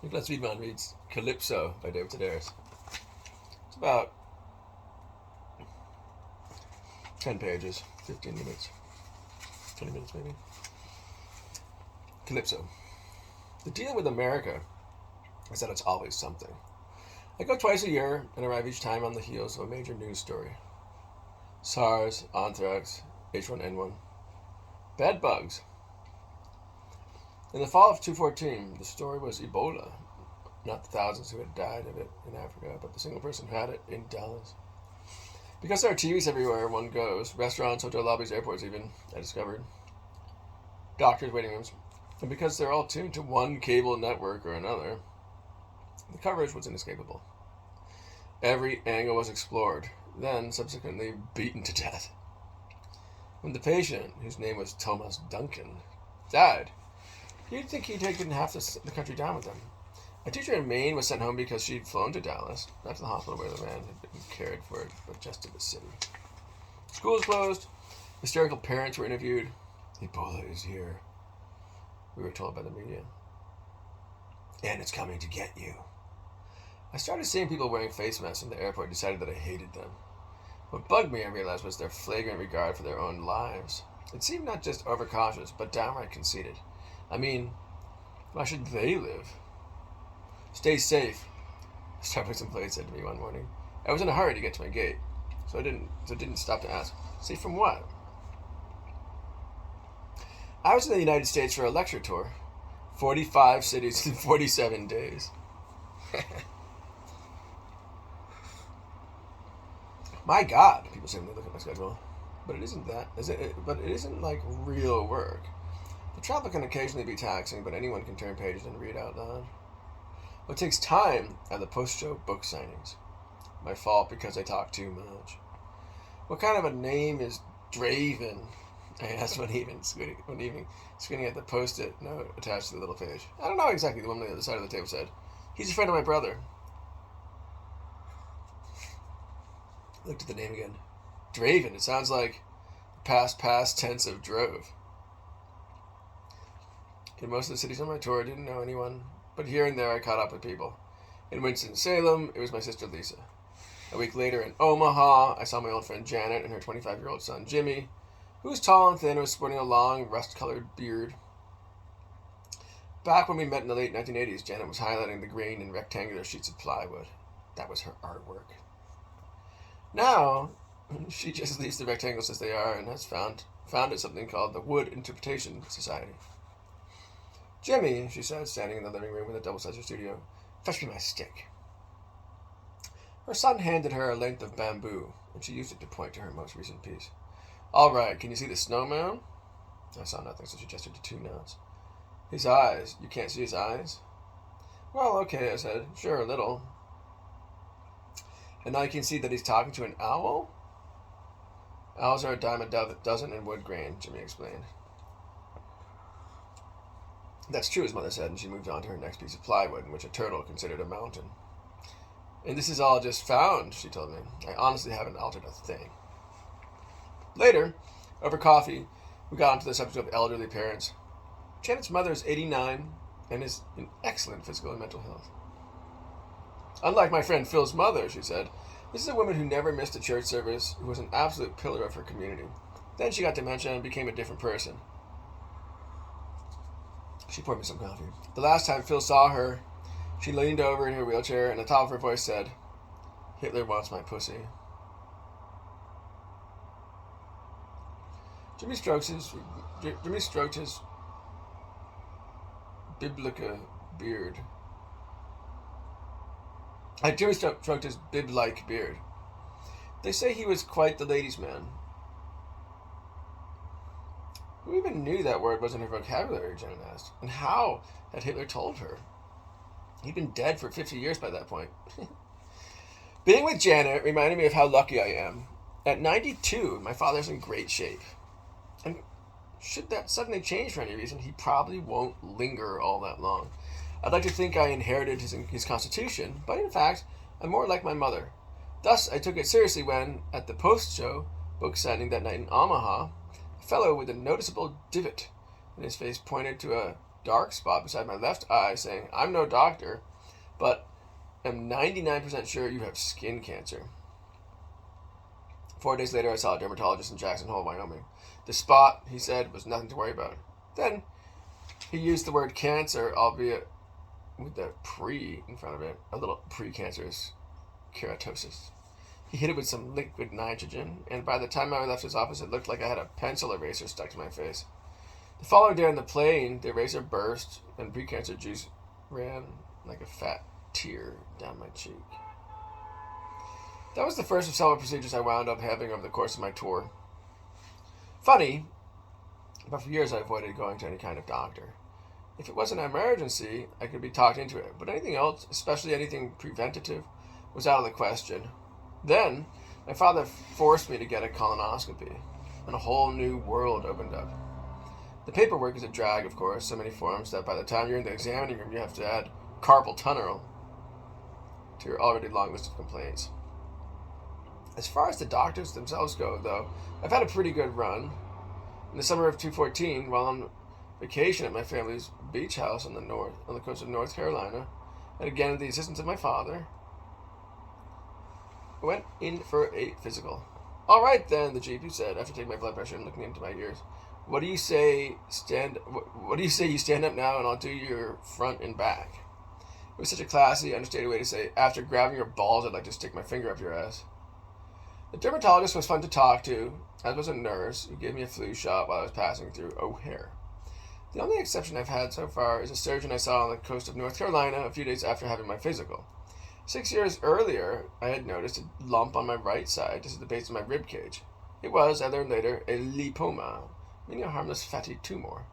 Nicholas Wiedmann reads Calypso by David Sedaris. It's about 10 pages, 15 minutes, 20 minutes maybe. Calypso. The deal with America is that it's always something. I go twice a year and arrive each time on the heels of a major news story. SARS, anthrax, H1N1. Bad bugs. In the fall of 2014, the story was Ebola. Not the thousands who had died of it in Africa, but the single person who had it in Dallas. Because there are TVs everywhere one goes, restaurants, hotel lobbies, airports even, I discovered, doctors' waiting rooms, and because they're all tuned to one cable network or another, the coverage was inescapable. Every angle was explored, then subsequently beaten to death. When the patient, whose name was Thomas Duncan, died, you'd think he'd taken half the country down with him. A teacher in Maine was sent home because she'd flown to Dallas, not to the hospital where the man had been cared for, but just to the city. Schools closed. Hysterical parents were interviewed. Ebola is here, we were told by the media. And it's coming to get you. I started seeing people wearing face masks in the airport and decided that I hated them. What bugged me, I realized, was their flagrant regard for their own lives. It seemed not just overcautious, but downright conceited. I mean, why should they live? Stay safe, Starbucks employee said to me one morning. I was in a hurry to get to my gate, so I didn't stop to ask, safe from what? I was in the United States for a lecture tour. 45 cities in 47 days. My God, people say when they look at my schedule. But it isn't that. But it isn't like real work. The travel can occasionally be taxing, but anyone can turn pages and read out loud. What takes time are the post-show book signings. My fault because I talk too much. What kind of a name is Draven? I asked one evening, squinting at the post-it note attached to the little page. I don't know exactly, the woman on the other side of the table said. He's a friend of my brother. I looked at the name again. Draven. It sounds like past tense of drove. In most of the cities on my tour, I didn't know anyone, but here and there I caught up with people. In Winston-Salem, it was my sister Lisa. A week later in Omaha, I saw my old friend Janet and her 25-year-old son Jimmy, who was tall and thin and was sporting a long, rust-colored beard. Back when we met in the late 1980s, Janet was highlighting the grain in rectangular sheets of plywood. That was her artwork. Now, she just leaves the rectangles as they are and has founded something called the Wood Interpretation Society. Jimmy, she said, standing in the living room with a double-sized studio, fetch me my stick. Her son handed her a length of bamboo, and she used it to point to her most recent piece. All right, can you see the snowman? I saw nothing, so she gestured to 2 notes. His eyes. You can't see his eyes? Well, okay, I said. Sure, a little. And now you can see that he's talking to an owl? Owls are a dime a dozen in wood grain, Jimmy explained. That's true, his mother said, and she moved on to her next piece of plywood, in which a turtle considered a mountain. And this is all just found, she told me. I honestly haven't altered a thing. Later, over coffee, we got onto the subject of elderly parents. Janet's mother is 89 and is in excellent physical and mental health. Unlike my friend Phil's mother, she said, this is a woman who never missed a church service, who was an absolute pillar of her community. Then she got dementia and became a different person. She poured me some coffee. The last time Phil saw her, she leaned over in her wheelchair and the top of her voice said, Hitler wants my pussy. Jimmy stroked his biblica beard. Jimmy stroked his bib-like beard. They say he was quite the ladies' man. Who even knew that word was in her vocabulary, Janet asked. And how had Hitler told her? He'd been dead for 50 years by that point. Being with Janet reminded me of how lucky I am. At 92, my father's in great shape. And should that suddenly change for any reason, he probably won't linger all that long. I'd like to think I inherited his constitution, but in fact, I'm more like my mother. Thus, I took it seriously when, at the post-show book signing that night in Omaha, a fellow with a noticeable divot in his face pointed to a dark spot beside my left eye saying, "I'm no doctor, but am 99% sure you have skin cancer." 4 days later, I saw a dermatologist in Jackson Hole, Wyoming. The spot, he said, was nothing to worry about. Then he used the word cancer, albeit with the pre in front of it, a little precancerous keratosis. He hit it with some liquid nitrogen, and by the time I left his office, it looked like I had a pencil eraser stuck to my face. The following day on the plane, the eraser burst, and precancer juice ran like a fat tear down my cheek. That was the first of several procedures I wound up having over the course of my tour. Funny, but for years I avoided going to any kind of doctor. If it wasn't an emergency, I could be talked into it, but anything else, especially anything preventative, was out of the question. Then, my father forced me to get a colonoscopy, and a whole new world opened up. The paperwork is a drag, of course, so many forms that by the time you're in the examining room, you have to add carpal tunnel to your already long list of complaints. As far as the doctors themselves go, though, I've had a pretty good run. In the summer of 2014, while on vacation at my family's beach house on the coast of North Carolina, and again at the assistance of my father, I went in for a physical. "All right, then," the GP said after taking my blood pressure and looking into my ears. What do you say you stand up now and I'll do your front and back?" It was such a classy, understated way to say, "After grabbing your balls, I'd like to stick my finger up your ass." The dermatologist was fun to talk to, as was a nurse who gave me a flu shot while I was passing through O'Hare. The only exception I've had so far is a surgeon I saw on the coast of North Carolina a few days after having my physical. 6 years earlier, I had noticed a lump on my right side, just at the base of my rib cage. It was, I learned later, a lipoma, meaning a harmless fatty tumor.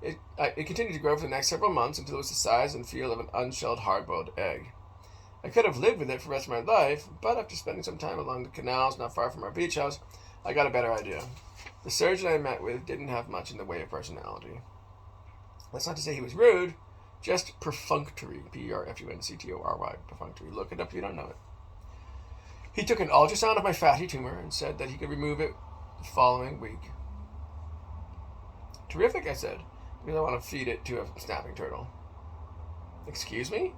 It continued to grow for the next several months until it was the size and feel of an unshelled hard-boiled egg. I could have lived with it for the rest of my life, but after spending some time along the canals not far from our beach house, I got a better idea. The surgeon I met with didn't have much in the way of personality. That's not to say he was rude, just perfunctory, P-E-R-F-U-N-C-T-O-R-Y, perfunctory. Look it up if you don't know it. He took an ultrasound of my fatty tumor and said that he could remove it the following week. "Terrific," I said, because I want to feed it to a snapping turtle. "Excuse me?"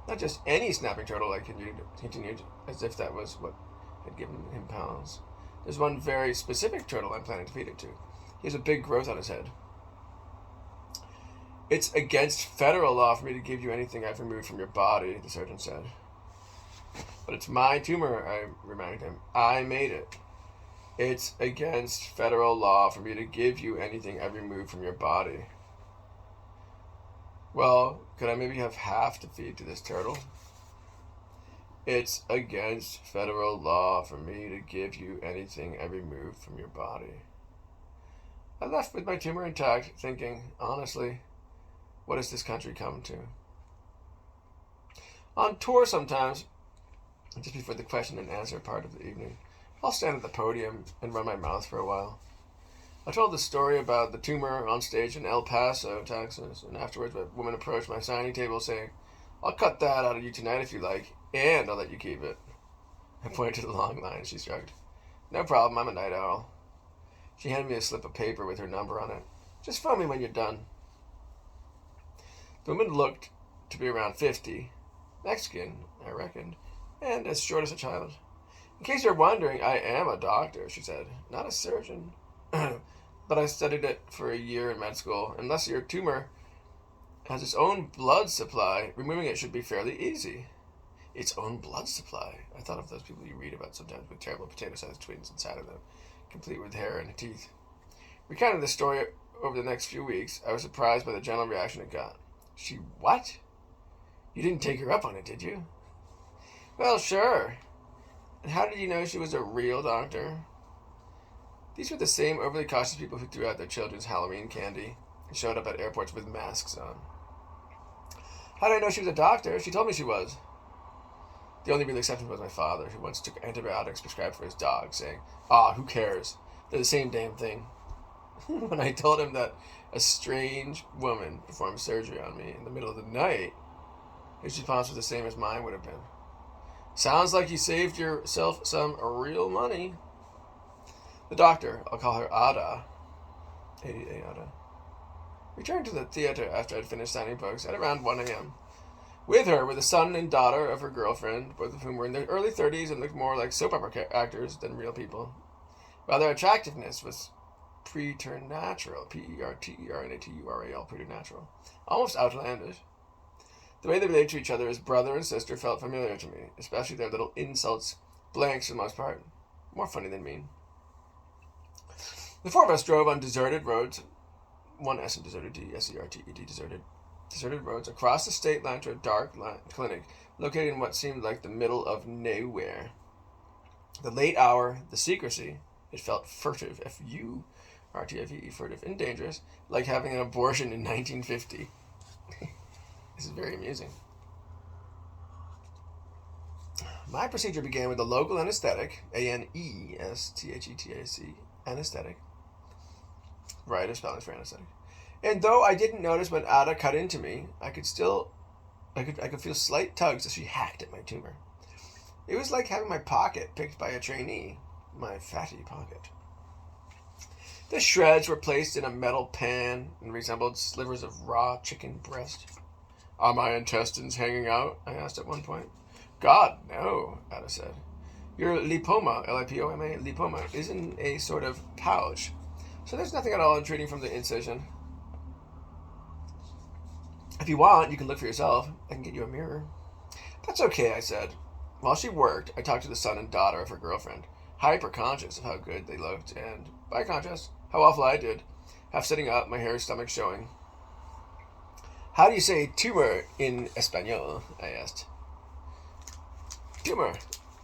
"Not just any snapping turtle," I continued, as if that was what had given him pause. "There's one very specific turtle I'm planning to feed it to. He has a big growth on his head." "It's against federal law for me to give you anything I've removed from your body," the surgeon said. "But it's my tumor," I reminded him. "I made it." "It's against federal law for me to give you anything I've removed from your body." "Well, could I maybe have half to feed to this turtle?" "It's against federal law for me to give you anything I removed from your body." I left with my tumor intact, thinking, honestly, what has this country come to? On tour sometimes, just before the question and answer part of the evening, I'll stand at the podium and run my mouth for a while. I told the story about the tumor on stage in El Paso, Texas, and afterwards a woman approached my signing table saying, "I'll cut that out of you tonight if you like, and I'll let you keep it." I pointed to the long line. She shrugged. "No problem, I'm a night owl." She handed me a slip of paper with her number on it. "Just phone me when you're done." The woman looked to be around 50, Mexican, I reckoned, and as short as a child. "In case you're wondering, I am a doctor," she said. "Not a surgeon. But I studied it for a year in med school. Unless your tumor has its own blood supply, removing it should be fairly easy." Its own blood supply. I thought of those people you read about sometimes with terrible potato-sized twins inside of them, complete with hair and teeth. Recounting the story over the next few weeks, I was surprised by the general reaction it got. "She what? You didn't take her up on it, did you?" "Well, sure. And how did you know she was a real doctor?" These were the same overly cautious people who threw out their children's Halloween candy and showed up at airports with masks on. "How did I know she was a doctor? She told me she was." The only real exception was my father, who once took antibiotics prescribed for his dog, saying, "Who cares? They're the same damn thing." When I told him that a strange woman performed surgery on me in the middle of the night, his response was the same as mine would have been. "Sounds like you saved yourself some real money." The doctor, I'll call her Ada, ADA Ada, returned to the theater after I'd finished signing books at around 1 a.m. With her were the son and daughter of her girlfriend, both of whom were in their early 30s and looked more like soap opera actors than real people. While their attractiveness was preternatural, P-E-R-T-E-R-N-A-T-U-R-A-L, preternatural, almost outlandish. The way they related to each other as brother and sister felt familiar to me, especially their little insults, blanks for the most part, more funny than mean. The four of us drove on deserted roads, one S in deserted, D-S-E-R-T-E-D, deserted roads across the state line to a dark clinic located in what seemed like the middle of nowhere. The late hour, the secrecy, it felt furtive, F-U-R-T-I-V-E, furtive and dangerous, like having an abortion in 1950. This is very amusing. My procedure began with a local anesthetic, A-N-E-S-T-H-E-T-A-C, anesthetic. Variety of spellings for anesthetic. And though I didn't notice when Ada cut into me, I could feel slight tugs as she hacked at my tumor. It was like having my pocket picked by a trainee, my fatty pocket. The shreds were placed in a metal pan and resembled slivers of raw chicken breast. Are my intestines hanging out? I asked at one point. God, no, Ada said. Your lipoma, L-I-P-O-M-A, lipoma, is in a sort of pouch, so there's nothing at all intruding from the incision. If you want, you can look for yourself. I can get you a mirror. That's okay, I said. While she worked, I talked to the son and daughter of her girlfriend, hyper-conscious of how good they looked, and, by contrast, how awful I did, half sitting up, my hairy stomach showing. How do you say tumor in Espanol? I asked. Tumor,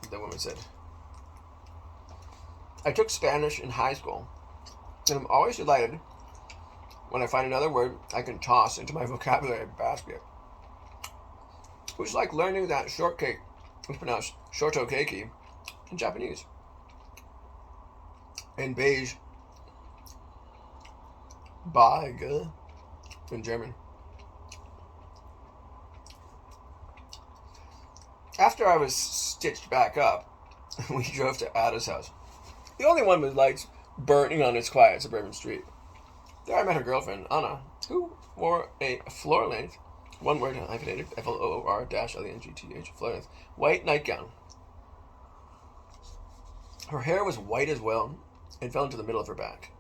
the woman said. I took Spanish in high school, and I'm always delighted when I find another word I can toss into my vocabulary basket. It was like learning that shortcake is pronounced shortokeki in Japanese, and beige, beige in German. After I was stitched back up, we drove to Ada's house, the only one with lights burning on its quiet suburban street. There I met her girlfriend, Anna, who wore a floor-length, one word hyphenated, F-L-O-O-R-L-E-N-G-T-H, floor-length, white nightgown. Her hair was white as well and fell into the middle of her back.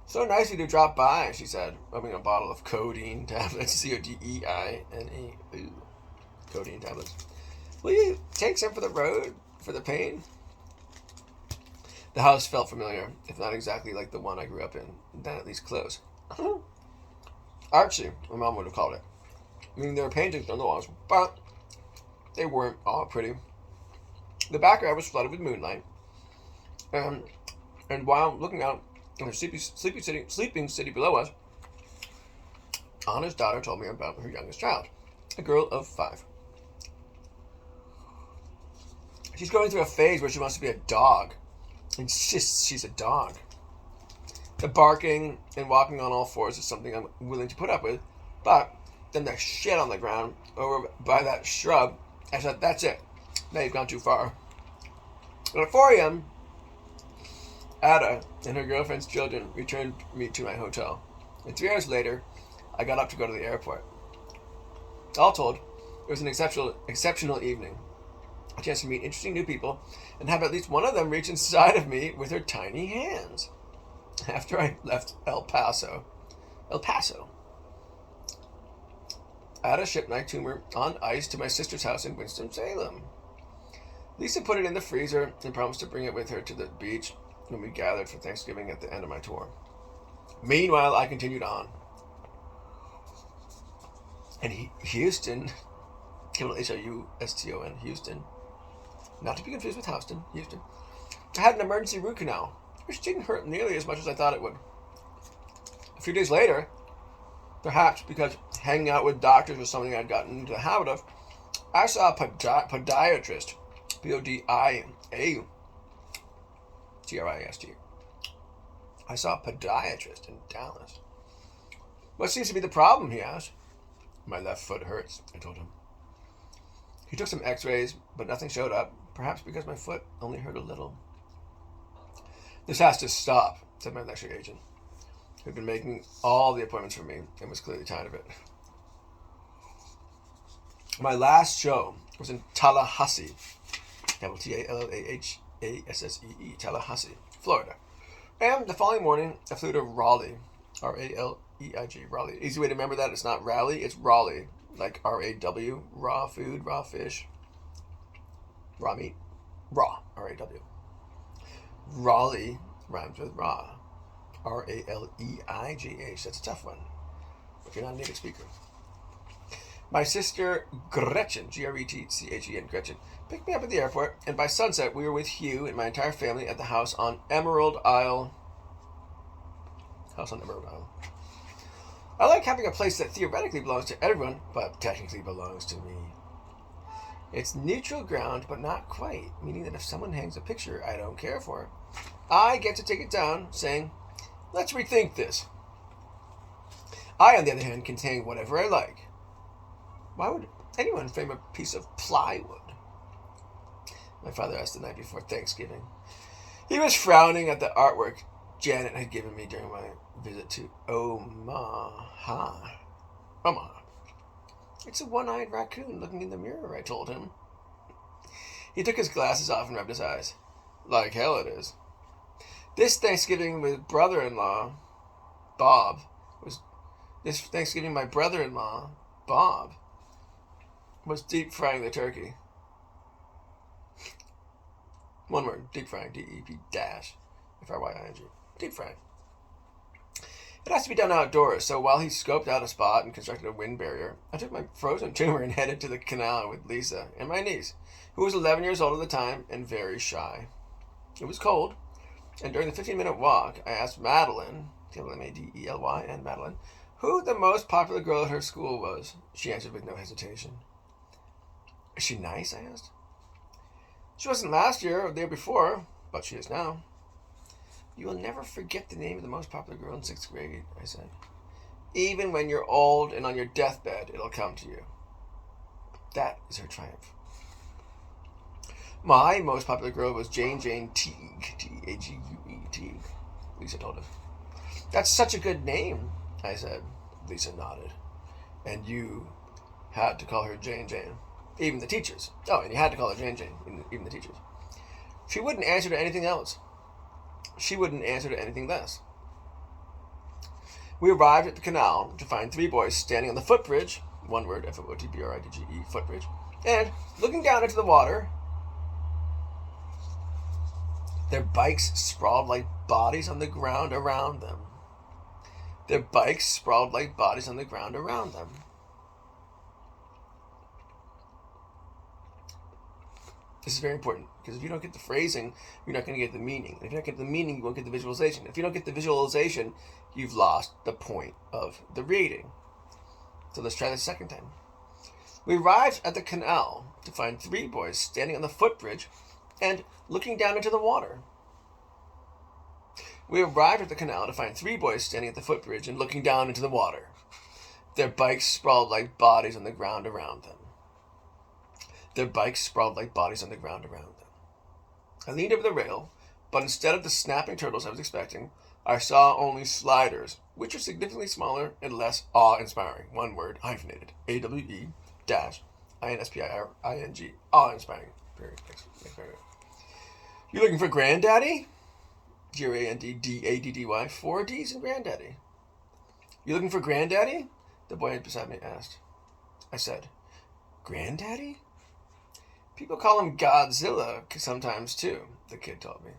So nice of you to drop by, she said, opening a bottle of codeine tablets, C-O-D-E-I-N-E, codeine tablets. Will you take some for the road, for the pain? The house felt familiar, if not exactly like the one I grew up in, then at least close. Artsy, my mom would have called it. I mean, there were paintings on the walls, but they weren't all pretty. The background was flooded with moonlight, and while looking out on the sleeping city below us, Anna's daughter told me about her youngest child, a girl of 5. She's going through a phase where she wants to be a dog. Insists she's a dog. The barking and walking on all fours is something I'm willing to put up with, but then the shit on the ground over by that shrub, I said, that's it. Now you've gone too far. And at 4 a.m., Ada and her girlfriend's children returned me to my hotel. And 3 hours later, I got up to go to the airport. All told, it was an exceptional evening. A chance to meet interesting new people and have at least one of them reach inside of me with her tiny hands. After I left El Paso, Ada shipped my tumor on ice to my sister's house in Winston-Salem. Lisa put it in the freezer and promised to bring it with her to the beach when we gathered for Thanksgiving at the end of my tour. Meanwhile, I continued on. And Houston, capital H-O-U-S-T-O-N, Houston, not to be confused with Houston, Houston, I had an emergency root canal, which didn't hurt nearly as much as I thought it would. A few days later, perhaps because hanging out with doctors was something I'd gotten into the habit of, I saw a podiatrist, P-O-D-I-A-T-R-I-S-T. I saw a podiatrist in Dallas. What seems to be the problem, he asked. My left foot hurts, I told him. He took some x-rays, but nothing showed up, perhaps because my foot only hurt a little. This has to stop, said my lecture agent. who'd been making all the appointments for me and was clearly tired of it. My last show was in Tallahassee, Tallahassee, Tallahassee, Florida. And the following morning, I flew to Raleigh, Raleig, Raleigh. Easy way to remember that, it's not Raleigh, it's Raleigh, like R-A-W, raw food, raw fish, raw meat, raw, R-A-W. Raleigh rhymes with raw, R-A-L-E-I-G-H. That's a tough one if you're not a native speaker. My sister Gretchen, G-R-E-T-C-H-E-N, Gretchen, picked me up at the airport, and by sunset we were with Hugh and my entire family at the house on Emerald Isle. House on Emerald Isle. I like having a place that theoretically belongs to everyone, but technically belongs to me. It's neutral ground, but not quite, meaning that if someone hangs a picture I don't care for, I get to take it down, saying, let's rethink this. I, on the other hand, can hang whatever I like. Why would anyone frame a piece of plywood? My father asked the night before Thanksgiving. He was frowning at the artwork Janet had given me during my visit to Omaha. It's a one-eyed raccoon looking in the mirror, I told him. He took his glasses off and rubbed his eyes. Like hell it is. This Thanksgiving, my brother-in-law, Bob, was deep frying the turkey. One word, deep frying, D-E-P dash, F-R-Y-I-N-G, deep frying. It has to be done outdoors, so while he scoped out a spot and constructed a wind barrier, I took my frozen tumor and headed to the canal with Lisa and my niece, who was 11 years old at the time and very shy. It was cold, and during the 15-minute walk, I asked Madeline, M-A-D-E-L-Y-N, Madeline, who the most popular girl at her school was. She answered with no hesitation. Is she nice? I asked. She wasn't last year or the year before, but she is now. You will never forget the name of the most popular girl in 6th grade, I said. Even when you're old and on your deathbed, it'll come to you. That is her triumph. My most popular girl was Jane Teague, T-A-G-U-E, Teague, Lisa told him. That's such a good name, I said. Lisa nodded. And you had to call her Jane. Even the teachers. Oh, and you had to call her Jane, even the teachers. She wouldn't answer to anything else. She wouldn't answer to anything less. We arrived at the canal to find 3 boys standing on the footbridge, one word, F-O-O-T-B-R-I-D-G-E, footbridge, and looking down into the water. Their bikes sprawled like bodies on the ground around them. This is very important, because if you don't get the phrasing, you're not going to get the meaning. And if you don't get the meaning, you won't get the visualization. If you don't get the visualization, you've lost the point of the reading. So let's try this a second time. We arrived at the canal to find 3 boys standing on the footbridge and looking down into the water. Their bikes sprawled like bodies on the ground around them. I leaned over the rail, but instead of the snapping turtles I was expecting, I saw only sliders, which are significantly smaller and less awe-inspiring. One word, hyphenated. A-W-E-INSPIRING. Awe-inspiring. Next paragraph. You looking for Granddaddy? G-R-A-N-D-D-A-D-D-Y. 4 D's in Granddaddy. You looking for Granddaddy? The boy beside me asked. I said, Granddaddy? People call him Godzilla sometimes, too, the kid told me.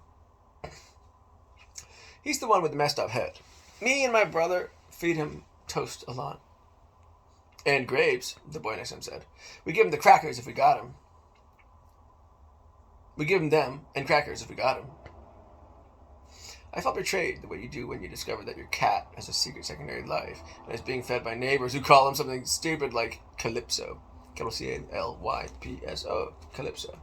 He's the one with the messed up head. Me and my brother feed him toast a lot. And grapes, the boy next to him said. We give him the crackers if we got him. We give him them and crackers if we got him. I felt betrayed the way you do when you discover that your cat has a secret secondary life and is being fed by neighbors who call him something stupid like Calypso. C-A-L-Y-P-S-O. Calypso.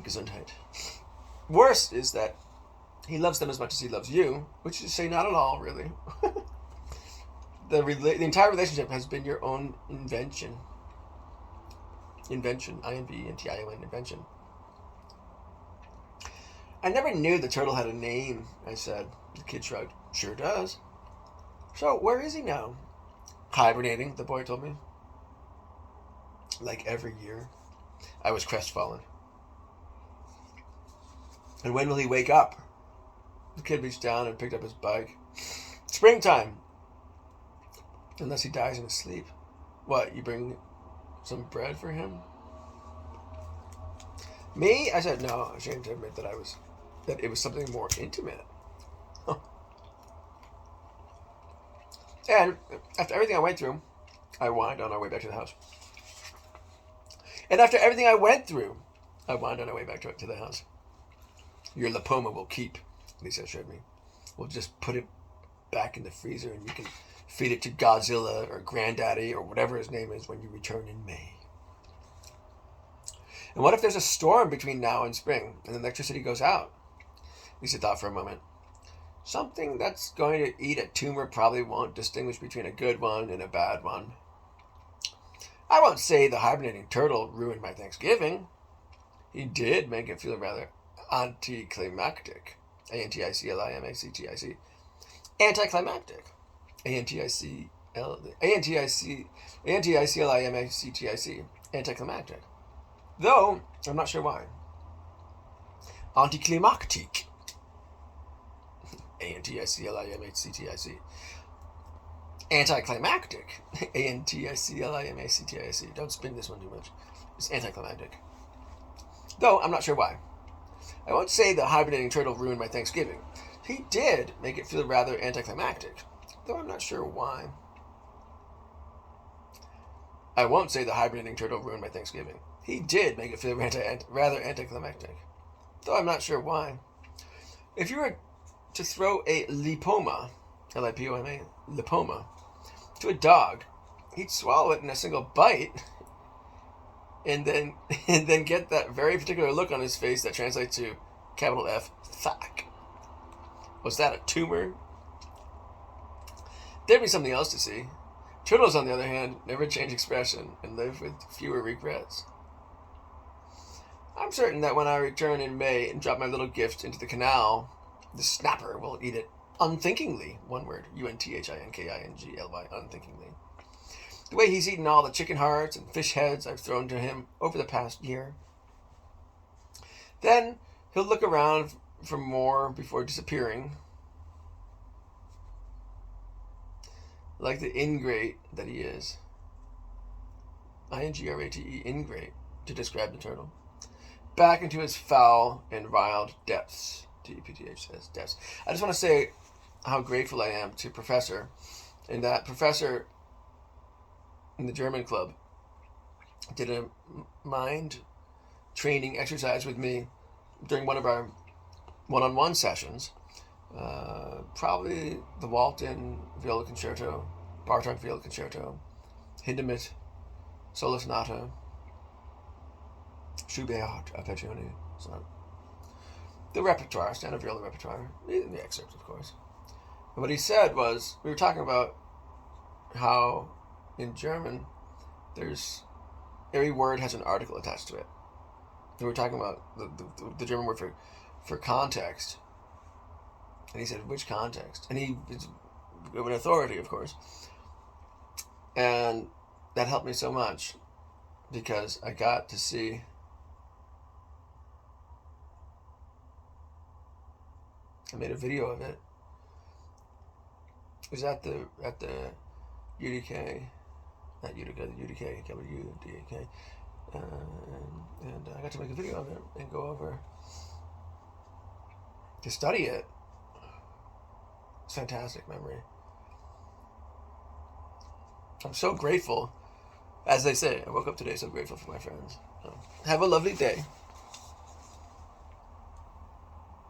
Gesundheit. Worst is that he loves them as much as he loves you, which is to say not at all, really. The entire relationship has been your own invention. invention, I-N-V-E-N-T-I-O-N, invention. I never knew the turtle had a name, I said. The kid shrugged. Sure does. So, where is he now? Hibernating, the boy told me. Like every year. I was crestfallen. And when will he wake up? The kid reached down and picked up his bike. Springtime. Unless he dies in his sleep. What, you bring some bread for him? Me? I said no, ashamed to admit that it was something more intimate. And after everything I went through, I whined on our way back to the house. And after everything I went through, I whined on our way back to the house. Your lipoma will keep, Lisa assured me. We'll just put it back in the freezer and you can feed it to Godzilla or Granddaddy or whatever his name is when you return in May. And what if there's a storm between now and spring and the electricity goes out? Lisa thought for a moment. Something that's going to eat a tumor probably won't distinguish between a good one and a bad one. I won't say the hibernating turtle ruined my Thanksgiving. He did make it feel rather anticlimactic. A-N-T-I-C-L-I-M-A-C-T-I-C. Anticlimactic. A-N-T-I-C-L-I-M-A-C-T-I-C. Anticlimactic. Though, I'm not sure why. Anticlimactic. A-N-T-I-C-L-I-M-A-C-T-I-C. Anticlimactic. A-N-T-I-C-L-I-M-A-C-T-I-C. Don't spin this one too much. It's anticlimactic. Though, I'm not sure why. I won't say the hibernating turtle ruined my Thanksgiving. He did make it feel rather anticlimactic. Though I'm not sure why. I won't say the hibernating turtle ruined my Thanksgiving. He did make it feel rather anticlimactic. Though I'm not sure why. If you were to throw a lipoma, L-I-P-O-M-A, lipoma, to a dog, he'd swallow it in a single bite and then get that very particular look on his face that translates to capital F, fuck. Was that a tumor? There'd be something else to see. Turtles, on the other hand, never change expression and live with fewer regrets. I'm certain that when I return in May and drop my little gift into the canal, the snapper will eat it unthinkingly. One word. U-N-T-H-I-N-K-I-N-G-L-Y. Unthinkingly. The way he's eaten all the chicken hearts and fish heads I've thrown to him over the past year. Then he'll look around for more before disappearing. Like the ingrate that he is. I-N-G-R-A-T-E, ingrate, to describe the turtle. Back into his foul and riled depths. D-E-P-T-H says depths. I just want to say how grateful I am to Professor. And that Professor in the German club did a mind training exercise with me during one of our one-on-one sessions. Probably the Walton Viola Concerto, Bartok Viola Concerto, Hindemith, Solo Sonata, Schubert Arpeggione, so the repertoire, standard viola repertoire, the excerpts, of course. And what he said was, we were talking about how in German, every word has an article attached to it. And we were talking about the German word for context. And he said, which context? And he is an authority, of course. And that helped me so much because I got to see I made a video of it. It was at the UDK, not Utica, the UDK, W-D-A-K. And I got to make a video of it and go over to study it. It's fantastic memory. I'm so grateful. As they say, I woke up today so grateful for my friends. So, have a lovely day.